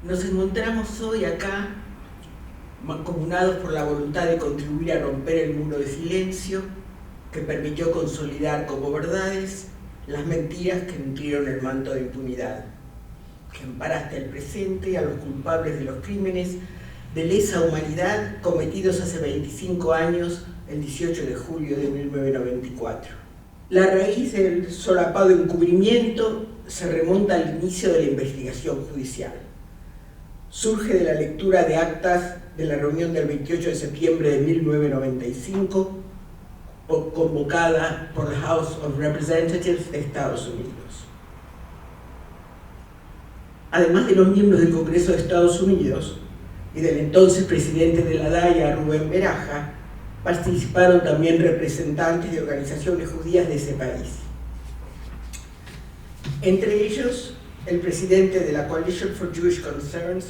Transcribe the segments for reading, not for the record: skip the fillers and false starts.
Nos encontramos hoy acá, mancomunados por la voluntad de contribuir a romper el muro de silencio que permitió consolidar como verdades las mentiras que nutrieron el manto de impunidad, que ampara hasta el presente a los culpables de los crímenes de lesa humanidad cometidos hace 25 años, el 18 de julio de 1994. La raíz del solapado encubrimiento se remonta al inicio de la investigación judicial. Surge de la lectura de actas de la reunión del 28 de septiembre de 1995, convocada por la House of Representatives de Estados Unidos. Además de los miembros del Congreso de Estados Unidos y del entonces presidente de la DAIA, Rubén Beraja, participaron también representantes de organizaciones judías de ese país. Entre ellos, el presidente de la Coalition for Jewish Concerns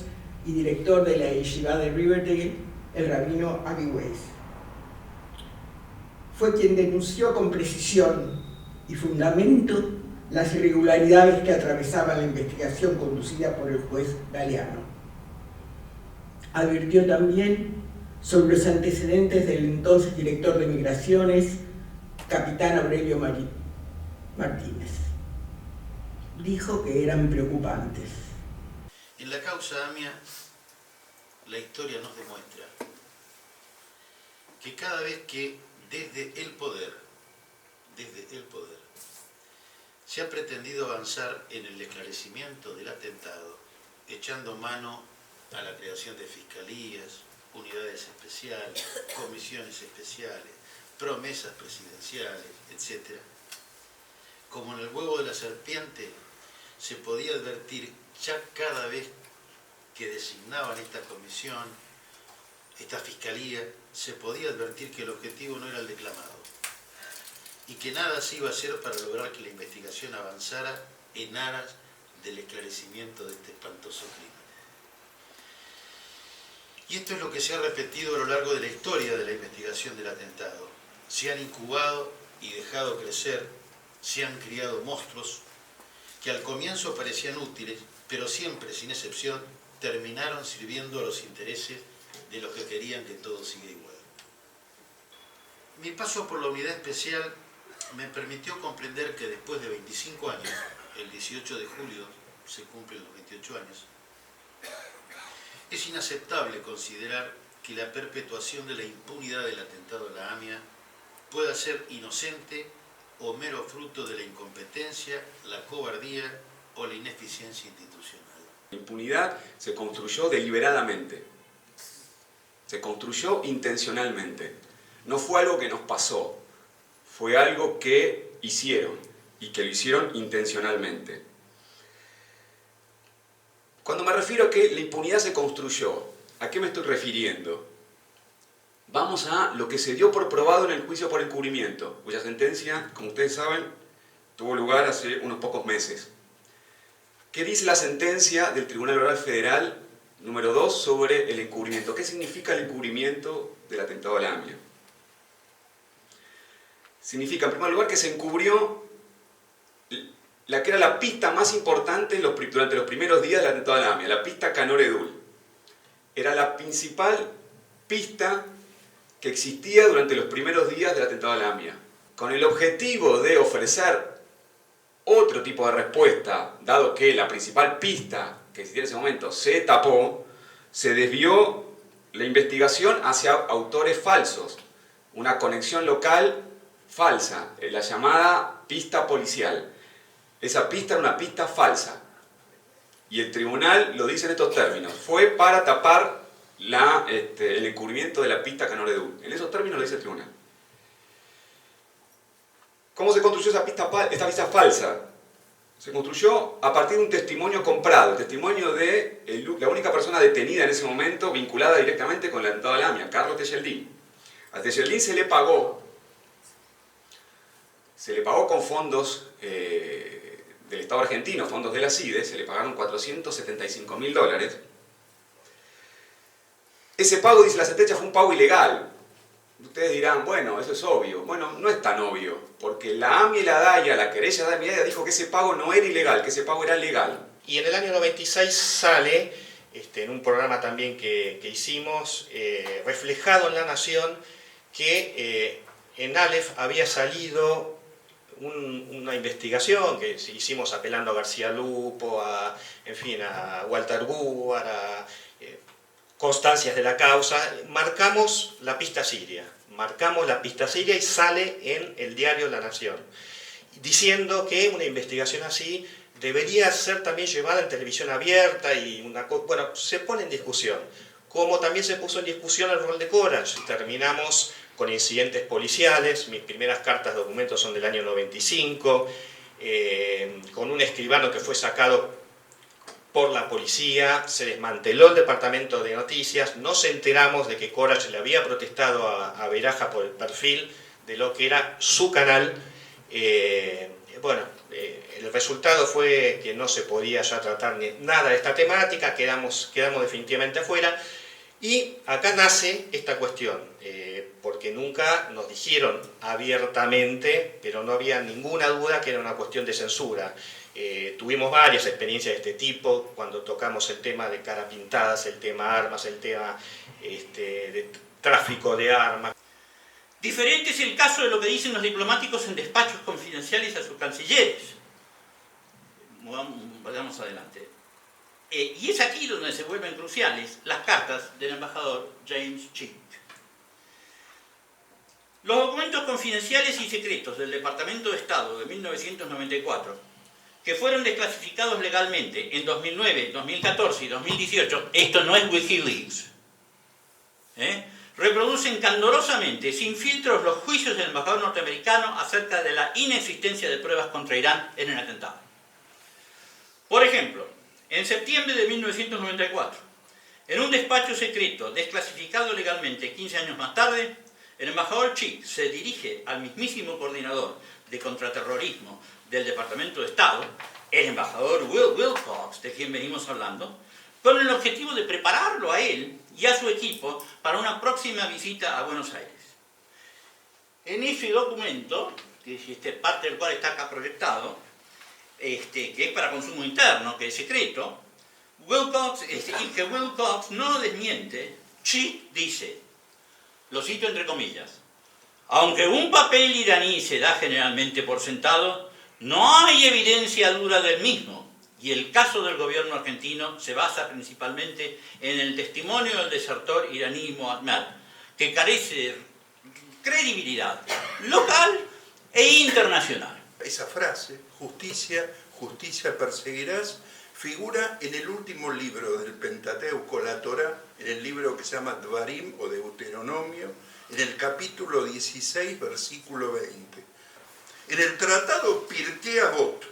y director de la Yeshiva de Riverdale, el rabino Avi Weiss. Fue quien denunció con precisión y fundamento las irregularidades que atravesaban la investigación conducida por el juez Galeano. Advirtió también sobre los antecedentes del entonces director de Migraciones, capitán Aurelio Martínez. Dijo que eran preocupantes. En la causa AMIA, la historia nos demuestra que cada vez que desde el poder, se ha pretendido avanzar en el esclarecimiento del atentado, echando mano a la creación de fiscalías, unidades especiales, comisiones especiales, promesas presidenciales, etc. Como en el huevo de la serpiente, se podía advertir ya cada vez que designaban esta comisión, esta fiscalía, se podía advertir que el objetivo no era el declamado y que nada se iba a hacer para lograr que la investigación avanzara en aras del esclarecimiento de este espantoso crimen. Y esto es lo que se ha repetido a lo largo de la historia de la investigación del atentado. Se han incubado y dejado crecer, se han criado monstruos que al comienzo parecían útiles, pero siempre, sin excepción, terminaron sirviendo a los intereses de los que querían que todo siga igual. Mi paso por la unidad especial me permitió comprender que después de 25 años, el 18 de julio se cumplen los 28 años, es inaceptable considerar que la perpetuación de la impunidad del atentado a la AMIA pueda ser inocente o mero fruto de la incompetencia, la cobardía o la ineficiencia institucional. La impunidad se construyó deliberadamente, se construyó intencionalmente. No fue algo que nos pasó, fue algo que hicieron y que lo hicieron intencionalmente. Cuando me refiero a que la impunidad se construyó, ¿a qué me estoy refiriendo? Vamos a lo que se dio por probado en el juicio por encubrimiento, cuya sentencia, como ustedes saben, tuvo lugar hace unos pocos meses. ¿Qué dice la sentencia del Tribunal Oral Federal número 2 sobre el encubrimiento? ¿Qué significa el encubrimiento del atentado a la AMIA? Significa, en primer lugar, que se encubrió la que era la pista más importante durante los primeros días del atentado a la AMIA, la pista Canor Edul. Era la principal pista que existía durante los primeros días del atentado a la AMIA, con el objetivo de ofrecer otro tipo de respuesta, dado que la principal pista que existía en ese momento se tapó, se desvió la investigación hacia autores falsos, una conexión local falsa, la llamada pista policial. Esa pista era una pista falsa, y el tribunal lo dice en estos términos: fue para tapar el encubrimiento de la pista Canor Edul. En esos términos lo dice el tribunal. ¿Cómo se construyó esta pista falsa? Se construyó a partir de un testimonio comprado, el testimonio de la única persona detenida en ese momento vinculada directamente con el atentado a la AMIA, Carlos Tejeldín. A Tejeldín se le pagó con fondos del Estado argentino, fondos de la CIDE, se le pagaron $475.000. Ese pago, dice la sentencia, fue un pago ilegal. Ustedes dirán, bueno, eso es obvio. Bueno, no es tan obvio, porque la AMIA y la DAIA, la querella de AMIA y DAIA, dijo que ese pago no era ilegal, que ese pago era legal. Y en el año 96 sale en un programa también que hicimos, reflejado en La Nación, que en Aleph había salido una investigación que hicimos apelando a García Lupo, a Walter Buar, a constancias de la causa. Marcamos la pista siria y sale en el diario La Nación, diciendo que una investigación así debería ser también llevada en televisión abierta y bueno, se pone en discusión. Como también se puso en discusión el rol de Courage. Terminamos con incidentes policiales. Mis primeras cartas de documentos son del año 95, con un escribano que fue sacado por la policía, se desmanteló el departamento de noticias, nos enteramos de que Courage le había protestado a Beraja por el perfil de lo que era su canal. El resultado fue que no se podía ya tratar nada de esta temática, quedamos definitivamente afuera. Y acá nace esta cuestión, porque nunca nos dijeron abiertamente, pero no había ninguna duda que era una cuestión de censura. Tuvimos varias experiencias de este tipo, cuando tocamos el tema de cara pintadas, el tema armas, el tema de tráfico de armas. Diferente es el caso de lo que dicen los diplomáticos en despachos confidenciales a sus cancilleres. Vayamos adelante. Y es aquí donde se vuelven cruciales las cartas del embajador James Chick. Los documentos confidenciales y secretos del Departamento de Estado de 1994, que fueron desclasificados legalmente en 2009, 2014 y 2018, esto no es Wikileaks, reproducen candorosamente, sin filtros, los juicios del embajador norteamericano acerca de la inexistencia de pruebas contra Irán en el atentado. Por ejemplo, en septiembre de 1994, en un despacho secreto desclasificado legalmente 15 años más tarde, el embajador Chick se dirige al mismísimo coordinador de contraterrorismo del Departamento de Estado, el embajador Will Wilcox, de quien venimos hablando, con el objetivo de prepararlo a él y a su equipo para una próxima visita a Buenos Aires. En ese documento, que es parte del cual está acá proyectado, que es para consumo interno, que es secreto, y que Wilcox no lo desmiente, Chick dice, lo cito entre comillas, aunque un papel iraní se da generalmente por sentado, no hay evidencia dura del mismo, y el caso del gobierno argentino se basa principalmente en el testimonio del desertor iraní Mohammad, que carece de credibilidad local e internacional. Esa frase, justicia, justicia perseguirás, figura en el último libro del Pentateuco, la Torá, en el libro que se llama Dvarim o Deuteronomio, en el capítulo 16, versículo 20. En el tratado Pirkei Avot,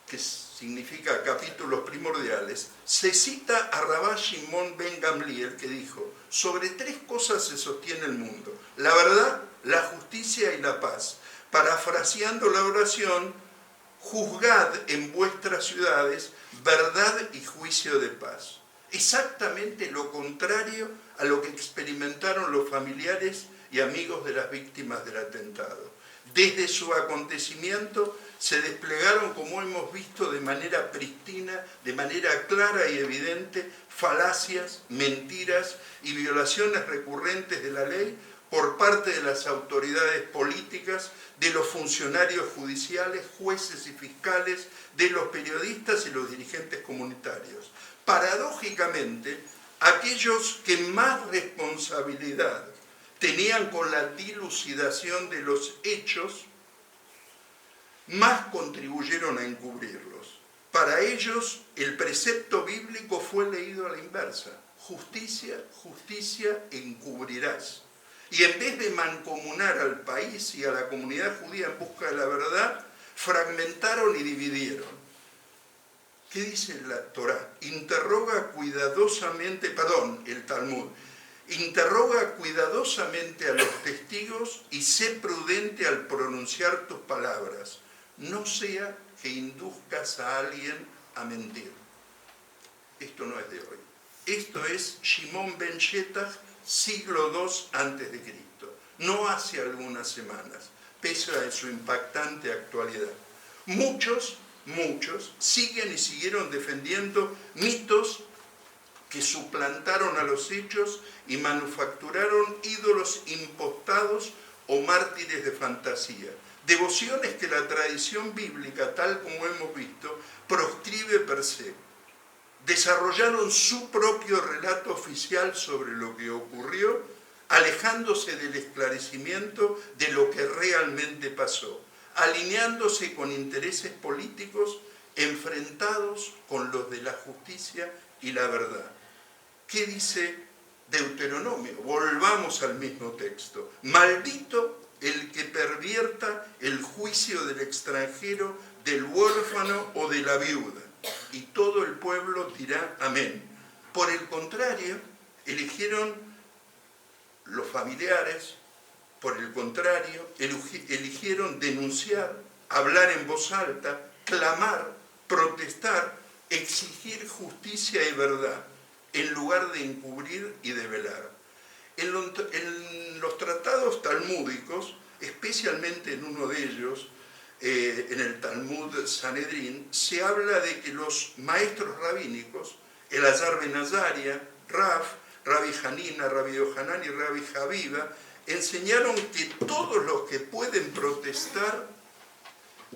que significa capítulos primordiales, se cita a Rabá Shimon ben Gamliel, que dijo, sobre 3 cosas se sostiene el mundo, la verdad, la justicia y la paz. Parafraseando la oración, juzgad en vuestras ciudades verdad y juicio de paz. Exactamente lo contrario a lo que experimentaron los familiares y amigos de las víctimas del atentado. Desde su acontecimiento se desplegaron, como hemos visto, de manera pristina, de manera clara y evidente, falacias, mentiras y violaciones recurrentes de la ley por parte de las autoridades políticas, de los funcionarios judiciales, jueces y fiscales, de los periodistas y los dirigentes comunitarios. Paradójicamente, aquellos que más responsabilidad tenían con la dilucidación de los hechos, más contribuyeron a encubrirlos. Para ellos, el precepto bíblico fue leído a la inversa. Justicia, justicia encubrirás. Y en vez de mancomunar al país y a la comunidad judía en busca de la verdad, fragmentaron y dividieron. ¿Qué dice la Torá? El Talmud. Interroga cuidadosamente a los testigos y sé prudente al pronunciar tus palabras. No sea que induzcas a alguien a mentir. Esto no es de hoy. Esto es Shimon ben Shetach, siglo II a.C., no hace algunas semanas, pese a su impactante actualidad. Muchos muchos, siguen y siguieron defendiendo mitos que suplantaron a los hechos y manufacturaron ídolos impostados o mártires de fantasía. Devociones que la tradición bíblica, tal como hemos visto, proscribe per se. Desarrollaron su propio relato oficial sobre lo que ocurrió, alejándose del esclarecimiento de lo que realmente pasó, alineándose con intereses políticos enfrentados con los de la justicia y la verdad. ¿Qué dice Deuteronomio? Volvamos al mismo texto. Maldito el que pervierta el juicio del extranjero, del huérfano o de la viuda. Y todo el pueblo dirá amén. Por el contrario, eligieron los familiares, por el contrario, eligieron denunciar, hablar en voz alta, clamar, protestar, exigir justicia y verdad, en lugar de encubrir y de velar. En los tratados talmúdicos, especialmente en uno de ellos, en el Talmud Sanedrín, se habla de que los maestros rabínicos, Elazar ben Azaria, Rabbi Hanina, Rabbi Yohanan y Rabbi Javiva, enseñaron que todos los que pueden protestar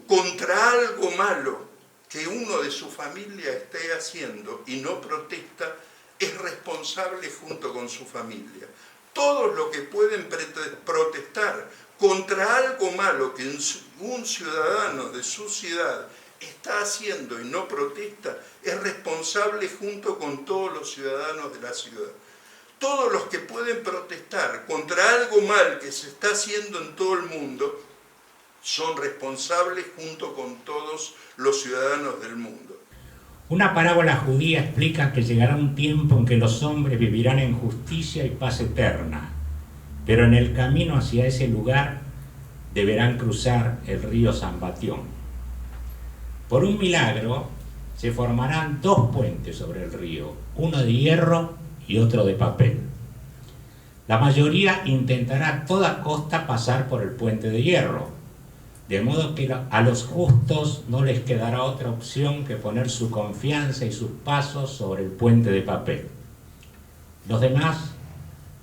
contra algo malo que uno de su familia esté haciendo y no protesta, es responsable junto con su familia. Todos los que pueden protestar contra algo malo que un ciudadano de su ciudad está haciendo y no protesta, es responsable junto con todos los ciudadanos de la ciudad. Todos los que pueden protestar contra algo mal que se está haciendo en todo el mundo son responsables junto con todos los ciudadanos del mundo. Una parábola judía explica que llegará un tiempo en que los hombres vivirán en justicia y paz eterna, pero en el camino hacia ese lugar deberán cruzar el río Sambatión. Por un milagro se formarán dos puentes sobre el río, uno de hierro y otro de papel. La mayoría intentará a toda costa pasar por el puente de hierro, de modo que a los justos no les quedará otra opción que poner su confianza y sus pasos sobre el puente de papel. Los demás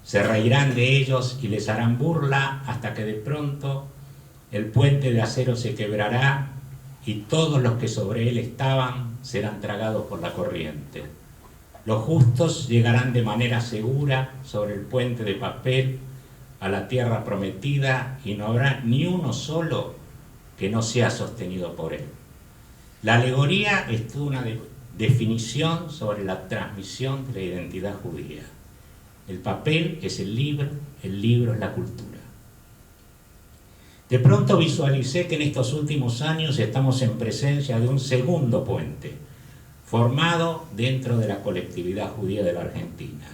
se reirán de ellos y les harán burla hasta que de pronto el puente de acero se quebrará y todos los que sobre él estaban serán tragados por la corriente. Los justos llegarán de manera segura sobre el puente de papel a la tierra prometida y no habrá ni uno solo que no sea sostenido por él. La alegoría es toda una definición sobre la transmisión de la identidad judía. El papel es el libro es la cultura. De pronto visualicé que en estos últimos años estamos en presencia de un segundo puente, formado dentro de la colectividad judía de la Argentina.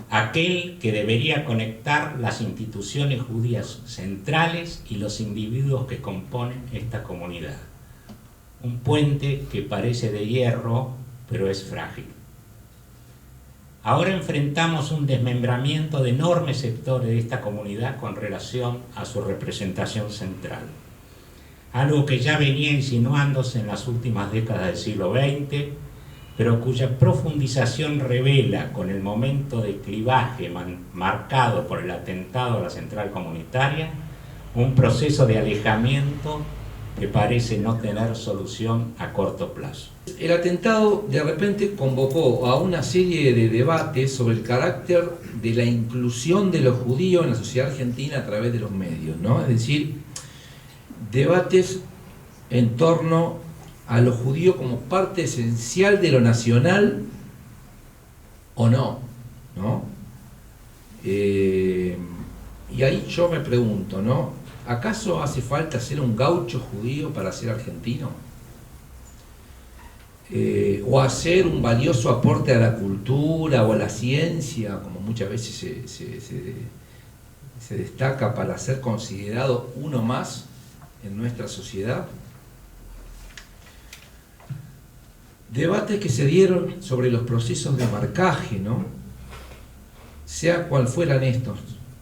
Aquel que debería conectar las instituciones judías centrales y los individuos que componen esta comunidad. Un puente que parece de hierro, pero es frágil. Ahora enfrentamos un desmembramiento de enormes sectores de esta comunidad con relación a su representación central. Algo que ya venía insinuándose en las últimas décadas del siglo XX, pero cuya profundización revela, con el momento de clivaje marcado por el atentado a la central comunitaria, un proceso de alejamiento que parece no tener solución a corto plazo. El atentado de repente convocó a una serie de debates sobre el carácter de la inclusión de los judíos en la sociedad argentina a través de los medios, ¿no? Es decir, debates en torno a los judíos como parte esencial de lo nacional o no, ¿no? Y ahí yo me pregunto, ¿no? ¿Acaso hace falta ser un gaucho judío para ser argentino? ¿O hacer un valioso aporte a la cultura o a la ciencia, como muchas veces se destaca para ser considerado uno más en nuestra sociedad? Debates que se dieron sobre los procesos de marcaje, ¿no? Sea cual fueran estos,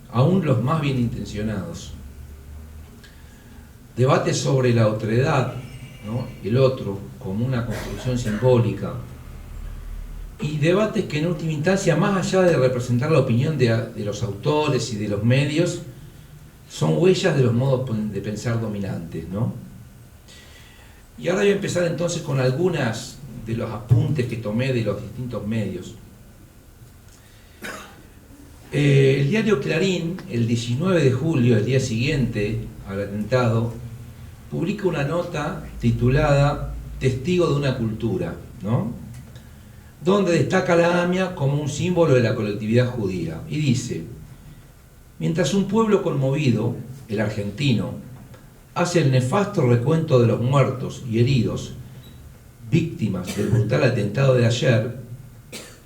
aún los más bien intencionados. Debates sobre la otredad, ¿no? El otro como una construcción simbólica, y debates que en última instancia, más allá de representar la opinión de los autores y de los medios, son huellas de los modos de pensar dominantes, ¿no? Y ahora voy a empezar entonces con algunas de los apuntes que tomé de los distintos medios. El diario Clarín, el 19 de julio, el día siguiente al atentado, publica una nota titulada Testigo de una cultura, ¿no? Donde destaca la AMIA como un símbolo de la colectividad judía. Y dice: mientras un pueblo conmovido, el argentino, hace el nefasto recuento de los muertos y heridos, víctimas del brutal atentado de ayer,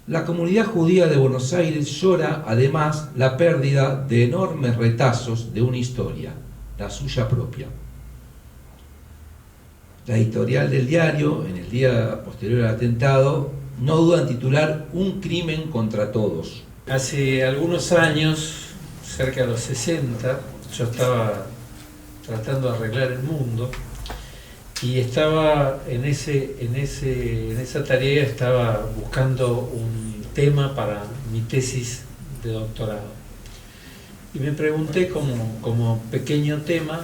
la comunidad judía de Buenos Aires llora además la pérdida de enormes retazos de una historia, la suya propia. La editorial del diario, en el día posterior al atentado, no duda en titular Un crimen contra todos. Hace algunos años, cerca de los 60, yo estaba tratando de arreglar el mundo y estaba en esa tarea, estaba buscando un tema para mi tesis de doctorado. Y me pregunté como pequeño tema,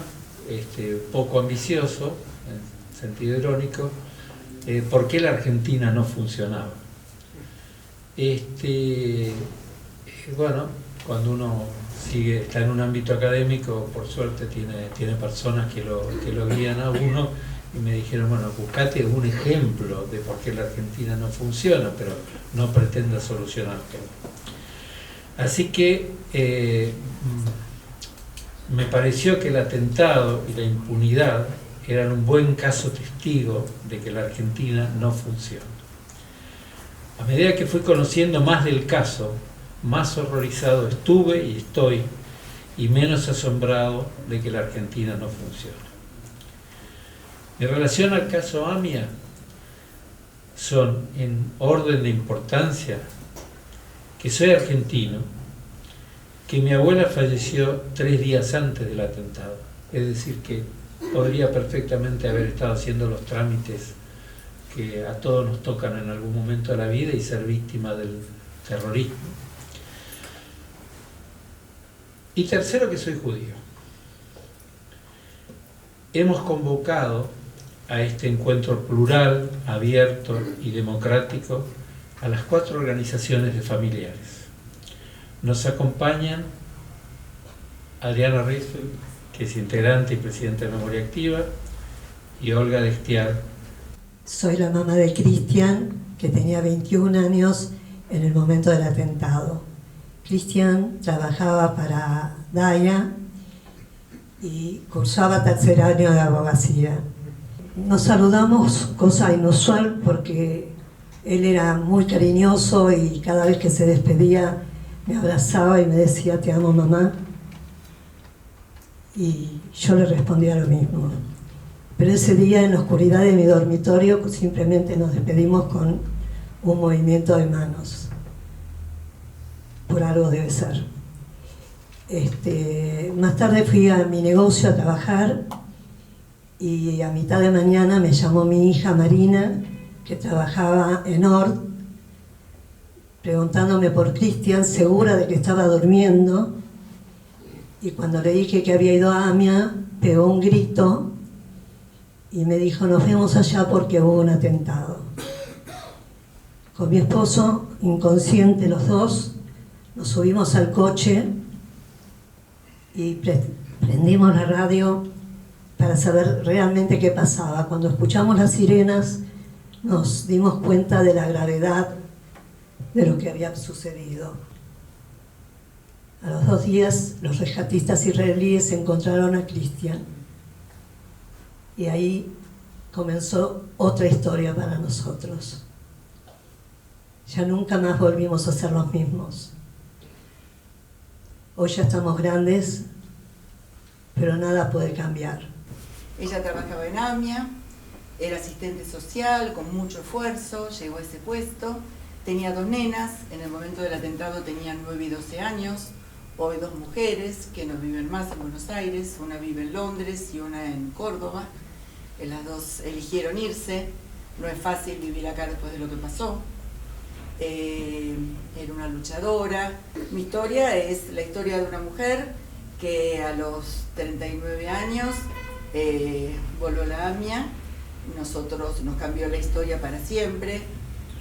poco ambicioso, en sentido irónico, ¿por qué la Argentina no funcionaba? Bueno, cuando uno está en un ámbito académico, por suerte tiene personas que lo guían a uno, y me dijeron, bueno, buscate un ejemplo de por qué la Argentina no funciona, pero no pretenda solucionar todo. Así que me pareció que el atentado y la impunidad eran un buen caso testigo de que la Argentina no funciona. A medida que fui conociendo más del caso, más horrorizado estuve y estoy, y menos asombrado de que la Argentina no funciona. En relación al caso AMIA, son en orden de importancia que soy argentino, que mi abuela falleció 3 días antes del atentado, es decir, que podría perfectamente haber estado haciendo los trámites que a todos nos tocan en algún momento de la vida y ser víctima del terrorismo. Y tercero, que soy judío. Hemos convocado a este encuentro plural, abierto y democrático a las 4 organizaciones de familiares. Nos acompañan Adriana Riesfeld, que es integrante y presidenta de Memoria Activa, y Olga Destiar. Soy la mamá de Cristian, que tenía 21 años en el momento del atentado. Cristian trabajaba para DAIA y cursaba 3er año de abogacía. Nos saludamos, cosa inusual, porque él era muy cariñoso y cada vez que se despedía me abrazaba y me decía: te amo, mamá. Y yo le respondía lo mismo. Pero ese día, en la oscuridad de mi dormitorio, simplemente nos despedimos con un movimiento de manos. Por algo debe ser. Más tarde fui a mi negocio a trabajar, y a mitad de mañana me llamó mi hija Marina, que trabajaba en Ord, preguntándome por Cristian, segura de que estaba durmiendo. Y cuando le dije que había ido a AMIA, pegó un grito y me dijo: nos vemos allá porque hubo un atentado. Con mi esposo, inconsciente los dos, nos subimos al coche y prendimos la radio para saber realmente qué pasaba. Cuando escuchamos las sirenas, nos dimos cuenta de la gravedad de lo que había sucedido. A los 2 días, los rescatistas israelíes encontraron a Cristian, y ahí comenzó otra historia para nosotros. Ya nunca más volvimos a ser los mismos. Hoy ya estamos grandes, pero nada puede cambiar. Ella trabajaba en AMIA, era asistente social, con mucho esfuerzo, llegó a ese puesto. Tenía 2 nenas, en el momento del atentado tenían 9 y 12 años. Hoy 2 mujeres que no viven más en Buenos Aires, una vive en Londres y una en Córdoba. las dos eligieron irse. No es fácil vivir acá después de lo que pasó. Era una luchadora. Mi historia es la historia de una mujer que a los 39 años voló la AMIA. Nosotros nos cambió la historia para siempre.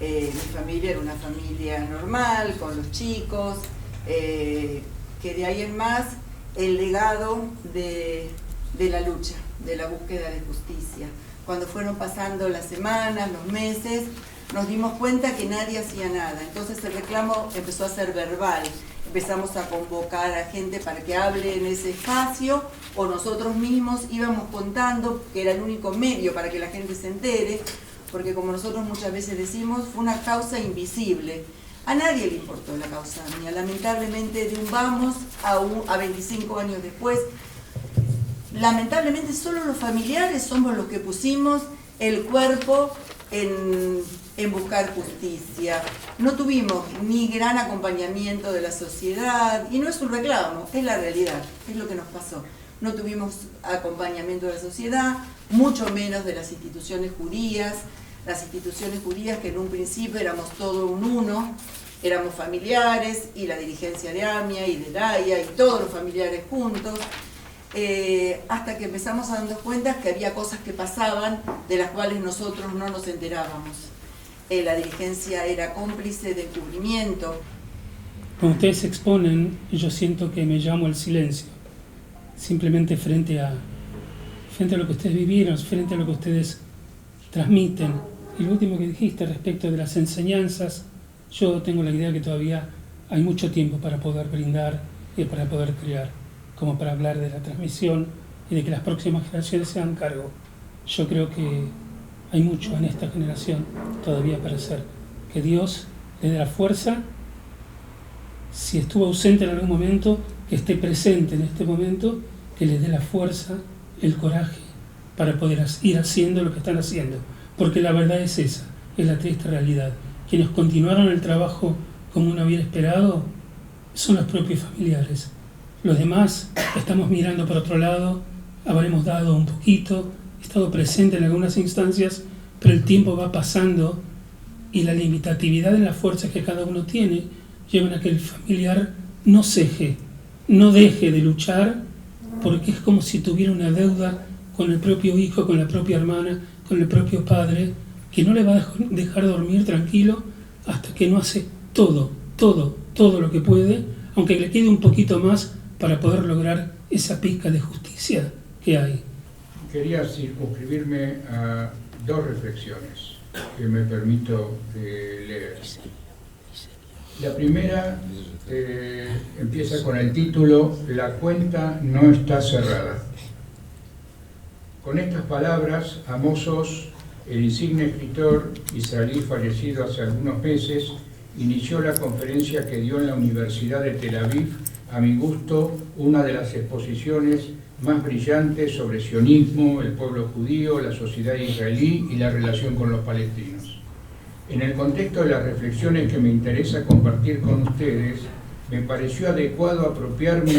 Mi familia era una familia normal, con los chicos, que de ahí en más el legado de la lucha, de la búsqueda de justicia. Cuando fueron pasando las semanas, los meses, nos dimos cuenta que nadie hacía nada. Entonces el reclamo empezó a ser verbal. Empezamos a convocar a gente para que hable en ese espacio, o nosotros mismos íbamos contando, que era el único medio para que la gente se entere, porque como nosotros muchas veces decimos, fue una causa invisible. A nadie le importó la causa AMIA. Lamentablemente, de un vamos a 25 años después, lamentablemente solo los familiares somos los que pusimos el cuerpo en buscar justicia. No tuvimos ni gran acompañamiento de la sociedad, y no es un reclamo, es la realidad, es lo que nos pasó. No tuvimos acompañamiento de la sociedad, mucho menos de las instituciones judías. Las instituciones judías, que en un principio éramos todo un uno, éramos familiares, y la dirigencia de AMIA y de DAIA y todos los familiares juntos, hasta que empezamos a darnos cuenta que había cosas que pasaban de las cuales nosotros no nos enterábamos. La dirigencia era cómplice de encubrimiento. Cuando ustedes se exponen, yo siento que me llamo al silencio, simplemente frente a lo que ustedes vivieron, frente a lo que ustedes transmiten. Y lo último que dijiste respecto de las enseñanzas, yo tengo la idea que todavía hay mucho tiempo para poder brindar y para poder crear, como para hablar de la transmisión y de que las próximas generaciones se hagan cargo. Yo creo que hay mucho en esta generación todavía para hacer. Que Dios le dé la fuerza, si estuvo ausente en algún momento, que esté presente en este momento, que les dé la fuerza, el coraje para poder ir haciendo lo que están haciendo. Porque la verdad es esa, es la triste realidad. Quienes continuaron el trabajo como uno hubiera esperado son los propios familiares. Los demás estamos mirando por otro lado, habremos dado un poquito, estado presente en algunas instancias, pero el tiempo va pasando y la limitatividad en las fuerzas que cada uno tiene llevan a que el familiar no ceje, no deje de luchar, porque es como si tuviera una deuda con el propio hijo, con la propia hermana, con el propio padre, que no le va a dejar dormir tranquilo hasta que no hace todo lo que puede, aunque le quede un poquito más para poder lograr esa pizca de justicia que hay. Quería circunscribirme a dos reflexiones que me permito leer. La primera empieza con el título "La cuenta no está cerrada". Con estas palabras, Amos Oz, el insigne escritor israelí fallecido hace algunos meses, inició la conferencia que dio en la Universidad de Tel Aviv, a mi gusto, una de las exposiciones más brillantes sobre sionismo, el pueblo judío, la sociedad israelí y la relación con los palestinos. En el contexto de las reflexiones que me interesa compartir con ustedes, me pareció adecuado apropiarme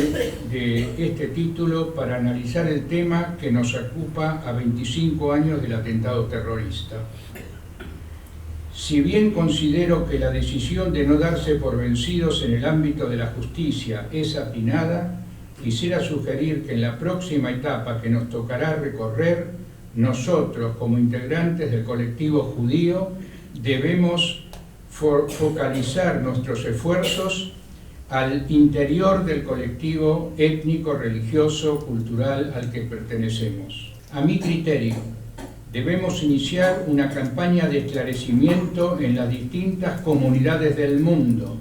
de este título para analizar el tema que nos ocupa a 25 años del atentado terrorista. Si bien considero que la decisión de no darse por vencidos en el ámbito de la justicia es atinada, quisiera sugerir que en la próxima etapa que nos tocará recorrer, nosotros, como integrantes del colectivo judío, debemos focalizar nuestros esfuerzos al interior del colectivo étnico, religioso, cultural al que pertenecemos. A mi criterio, debemos iniciar una campaña de esclarecimiento en las distintas comunidades del mundo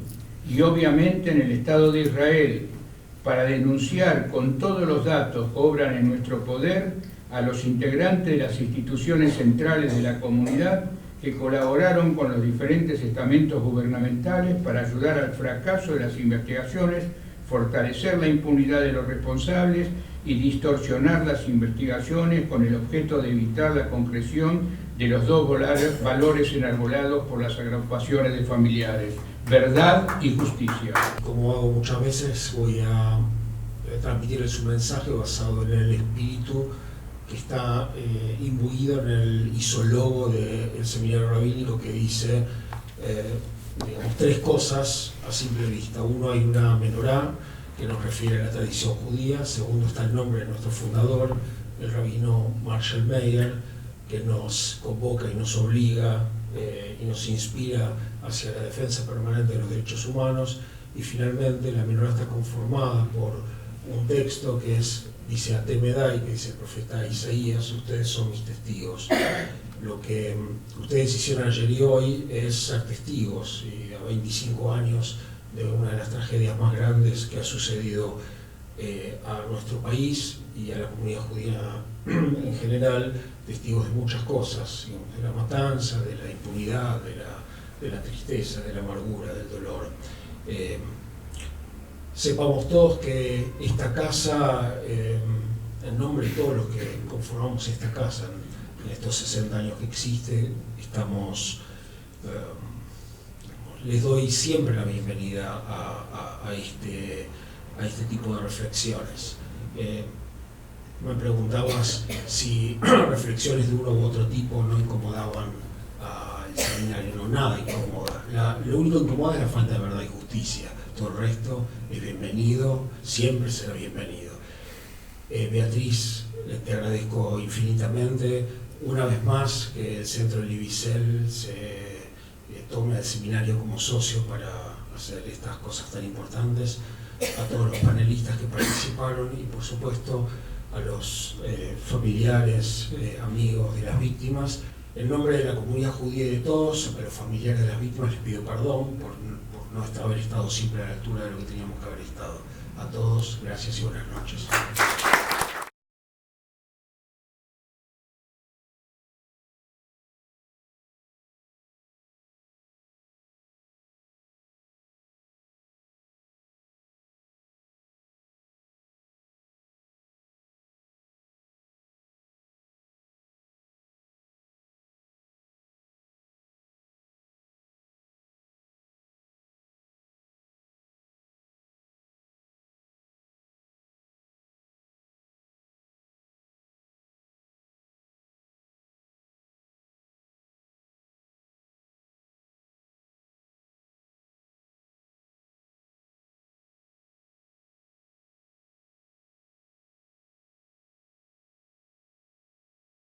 y obviamente en el Estado de Israel, para denunciar con todos los datos que obran en nuestro poder a los integrantes de las instituciones centrales de la comunidad que colaboraron con los diferentes estamentos gubernamentales para ayudar al fracaso de las investigaciones, fortalecer la impunidad de los responsables y distorsionar las investigaciones con el objeto de evitar la concreción de los dos valores enarbolados por las agrupaciones de familiares: verdad y justicia. Como hago muchas veces, voy a transmitirles un mensaje basado en el espíritu que está imbuido en el isólogo del seminario rabínico, que dice digamos, 3 cosas a simple vista. Uno, hay una menorá que nos refiere a la tradición judía. Segundo, está el nombre de nuestro fundador, el rabino Marshall Mayer, que nos convoca y nos obliga y nos inspira hacia la defensa permanente de los derechos humanos. Y finalmente, la menorá está conformada por un texto que dice Atemedai, que dice el profeta Isaías: ustedes son mis testigos. Lo que ustedes hicieron ayer y hoy es ser testigos, y a 25 años de una de las tragedias más grandes que ha sucedido a nuestro país y a la comunidad judía en general, testigos de muchas cosas, digamos, de la matanza, de la impunidad, de la tristeza, de la amargura, del dolor. Sepamos todos que esta casa, en nombre de todos los que conformamos esta casa, en estos 60 años que existe, les doy siempre la bienvenida a este tipo de reflexiones. Me preguntabas si reflexiones de uno u otro tipo no incomodaban al seminario. No, nada incomoda. Lo único que incomoda es la falta de verdad y justicia. Todo el resto es bienvenido, siempre será bienvenido. Beatriz, te agradezco infinitamente. Una vez más, que el Centro Libicel se tome al seminario como socio para hacer estas cosas tan importantes, a todos los panelistas que participaron y, por supuesto, a los familiares, amigos de las víctimas. En nombre de la comunidad judía y de todos, a los familiares de las víctimas les pido perdón por no haber estado siempre a la altura de lo que teníamos que haber estado. A todos, gracias y buenas noches.